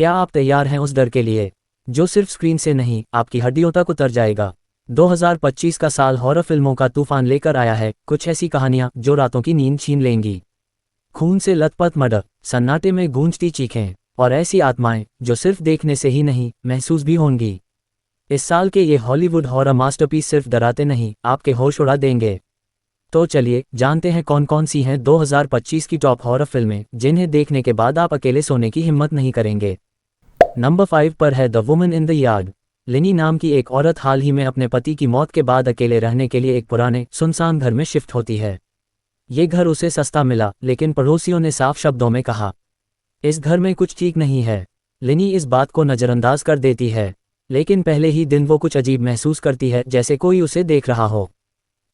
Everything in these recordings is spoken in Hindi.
क्या आप तैयार हैं उस डर के लिए जो सिर्फ स्क्रीन से नहीं आपकी हड्डियों तक उतर जाएगा। 2025 का साल हॉरर फिल्मों का तूफान लेकर आया है। कुछ ऐसी कहानियां जो रातों की नींद छीन लेंगी, खून से लथपथ मर्डर, सन्नाटे में गूंजती चीखें और ऐसी आत्माएं जो सिर्फ देखने से ही नहीं महसूस भी होंगी। इस साल के ये हॉलीवुड हॉरर मास्टरपीस सिर्फ डराते नहीं आपके होश उड़ा देंगे। तो चलिए जानते हैं कौन कौन सी हैं 2025 की टॉप हॉरर फिल्में जिन्हें देखने के बाद आप अकेले सोने की हिम्मत नहीं करेंगे। नंबर 5 पर है the woman in the yard. लिनी नाम की एक औरत हाल ही में अपने पति की मौत के बाद अकेले रहने के लिए एक पुराने सुनसान घर में शिफ्ट होती है। ये घर उसे सस्ता मिला, लेकिन पड़ोसियों ने साफ शब्दों में कहा इस घर में कुछ ठीक नहीं है। लिनी इस बात को नज़रअंदाज कर देती है, लेकिन पहले ही दिन वो कुछ अजीब महसूस करती है, जैसे कोई उसे देख रहा हो।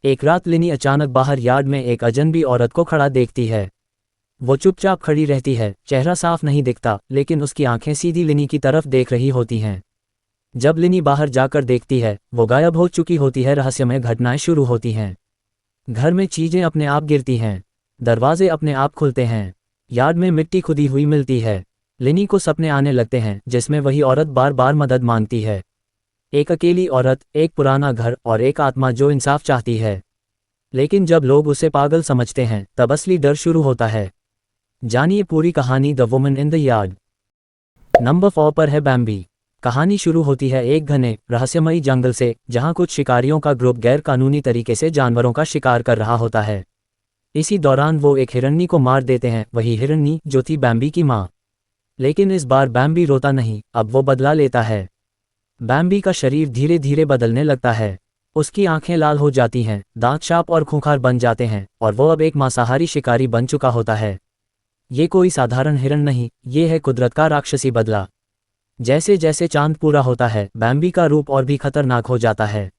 एक रात लिनी अचानक बाहर यार्ड में एक अजनबी औरत को खड़ा देखती है। वो चुपचाप खड़ी रहती है, चेहरा साफ नहीं दिखता, लेकिन उसकी आंखें सीधी लिनी की तरफ देख रही होती हैं। जब लिनी बाहर जाकर देखती है, वो गायब हो चुकी होती है। रहस्यमय घटनाएं शुरू होती हैं। घर में चीजें अपने आप गिरती हैं, दरवाजे अपने आप खुलते हैं, यार्ड में मिट्टी खुदी हुई मिलती है। लिनी को सपने आने लगते हैं जिसमें वही औरत बार बार मदद मांगती है। एक अकेली औरत, एक पुराना घर और एक आत्मा जो इंसाफ चाहती है। लेकिन जब लोग उसे पागल समझते हैं तब असली डर शुरू होता है। जानिए पूरी कहानी the woman in the yard. Number 4 पर है बैम्बी। कहानी शुरू होती है एक घने रहस्यमयी जंगल से, जहां कुछ शिकारियों का ग्रुप गैर कानूनी तरीके से जानवरों का शिकार कर रहा होता है। इसी दौरान वो एक हिरनी को मार देते हैं, वही हिरनी जो थी बैम्बी की माँ। लेकिन इस बार बैम्बी रोता नहीं, अब वो बदला लेता है। बैम्बी का शरीर धीरे धीरे बदलने लगता है। उसकी आंखें लाल हो जाती हैं, दांत शार्प और खूंखार बन जाते हैं और वो अब एक मांसाहारी शिकारी बन चुका होता है। ये कोई साधारण हिरण नहीं, ये है कुदरत का राक्षसी बदला। जैसे जैसे चांद पूरा होता है, बैम्बी का रूप और भी खतरनाक हो जाता है।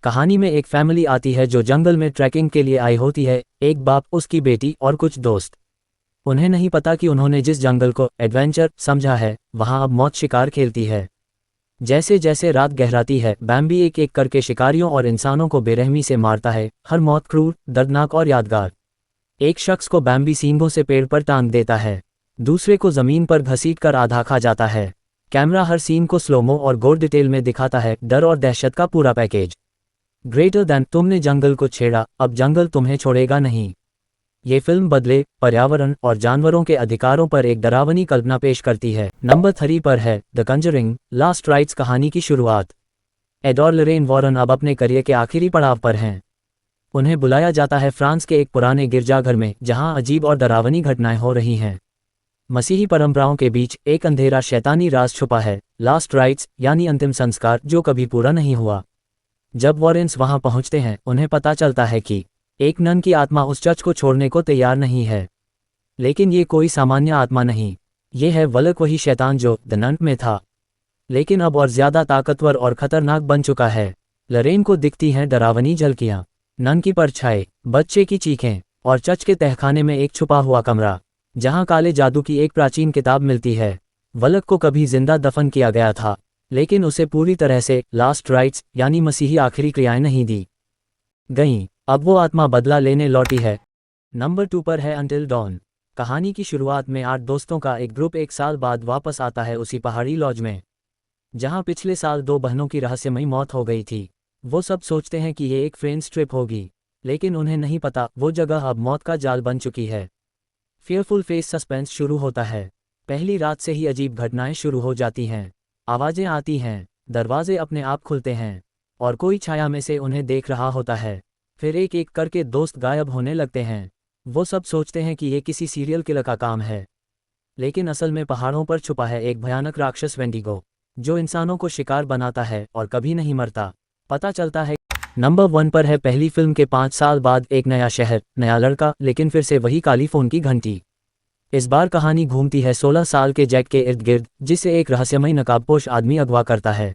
कहानी में एक फैमिली आती है जो जंगल में ट्रैकिंग के लिए आई होती है। एक बाप, उसकी बेटी और कुछ दोस्त। उन्हें नहीं पता कि उन्होंने जिस जंगल को एडवेंचर समझा है, वहां अब मौत शिकार खेलती है। जैसे जैसे रात गहराती है, बैम्बी एक एक करके शिकारियों और इंसानों को बेरहमी से मारता है, हर मौत क्रूर, दर्दनाक और यादगार। एक शख्स को बैम्बी सींगों से पेड़ पर टांग देता है, दूसरे को जमीन पर घसीट कर आधा खा जाता है। कैमरा हर सीन को स्लोमो और गोर डिटेल में दिखाता है, डर और दहशत का पूरा पैकेज। ग्रेटर दैन, तुमने जंगल को छेड़ा, अब जंगल तुम्हें छोड़ेगा नहीं। ये फिल्म बदले, पर्यावरण और जानवरों के अधिकारों पर एक डरावनी कल्पना पेश करती है। नंबर 3 पर है द कंजरिंग लास्ट राइट्स। कहानी की शुरुआत। एड और लॉरेन वॉरन अब अपने करियर के आखिरी पड़ाव पर हैं। उन्हें बुलाया जाता है फ्रांस के एक पुराने गिरजाघर में, जहां अजीब और डरावनी घटनाएं हो रही हैं। मसीही परंपराओं के बीच एक अंधेरा शैतानी राज छुपा है, लास्ट राइट्स यानी अंतिम संस्कार जो कभी पूरा नहीं हुआ। जब वॉरेन्स वहां पहुंचते हैं, उन्हें पता चलता है कि एक नन की आत्मा उस चर्च को छोड़ने को तैयार नहीं है। लेकिन ये कोई सामान्य आत्मा नहीं, ये है वलक, वही शैतान जो द नन में था, लेकिन अब और ज्यादा ताकतवर और खतरनाक बन चुका है। लॉरेन को दिखती हैं डरावनी झलकियां, नन की परछाई, बच्चे की चीखें और चर्च के तहखाने में एक छुपा हुआ कमरा जहां काले जादू की एक प्राचीन किताब मिलती है। वलक को कभी जिंदा दफन किया गया था, लेकिन उसे पूरी तरह से लास्ट राइट्स यानी मसीही आखिरी क्रियाएं नहीं दी गईं। अब वो आत्मा बदला लेने लौटी है। नंबर 2 पर है अंटिल डॉन। कहानी की शुरुआत में 8 दोस्तों का एक ग्रुप एक साल बाद वापस आता है उसी पहाड़ी लॉज में, जहां पिछले साल 2 बहनों की रहस्यमयी मौत हो गई थी। वो सब सोचते हैं कि ये एक फ्रेंड्स ट्रिप होगी, लेकिन उन्हें नहीं पता वो जगह अब मौत का जाल बन चुकी है। फियरफुल फेस सस्पेंस शुरू होता है। पहली रात से ही अजीब घटनाएं शुरू हो जाती हैं। आवाजें आती हैं, दरवाजे अपने आप खुलते हैं और कोई छाया में से उन्हें देख रहा होता है। फिर एक एक करके दोस्त गायब होने लगते हैं। वो सब सोचते हैं कि ये किसी सीरियल किलर का काम है, लेकिन असल में पहाड़ों पर छुपा है एक भयानक राक्षस वेंडिगो, जो इंसानों को शिकार बनाता है और कभी नहीं मरता। पता चलता है। नंबर 1 पर है पहली फिल्म के 5 साल बाद एक नया शहर, नया लड़का, लेकिन फिर से वही काली फोन की घंटी। इस बार कहानी घूमती है 16 साल के जैक के इर्द गिर्द, जिसे एक रहस्यमयी नकाबपोश आदमी अगवा करता है।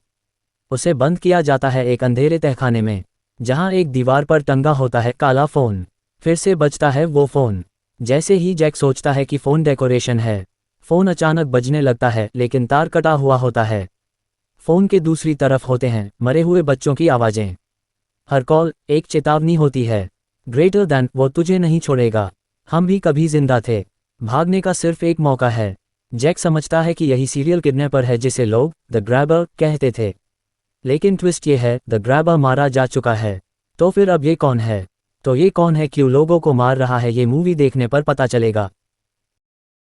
उसे बंद किया जाता है एक अंधेरे तहखाने में, जहां एक दीवार पर टंगा होता है काला फोन। फिर से बजता है वो फोन। जैसे ही जैक सोचता है कि फोन डेकोरेशन है, फोन अचानक बजने लगता है, लेकिन तार कटा हुआ होता है। फोन के दूसरी तरफ होते हैं मरे हुए बच्चों की आवाजें। हर कॉल एक चेतावनी होती है, ग्रेटर दैन, वो तुझे नहीं छोड़ेगा, हम भी कभी जिंदा थे, भागने का सिर्फ एक मौका है। जैक समझता है कि यही सीरियल किडनैपर है जिसे लोग द ग्रैबर कहते थे। लेकिन ट्विस्ट ये है, द ग्रैबर मारा जा चुका है। तो फिर अब ये कौन है? तो ये कौन है, क्यों लोगों को मार रहा है, ये मूवी देखने पर पता चलेगा।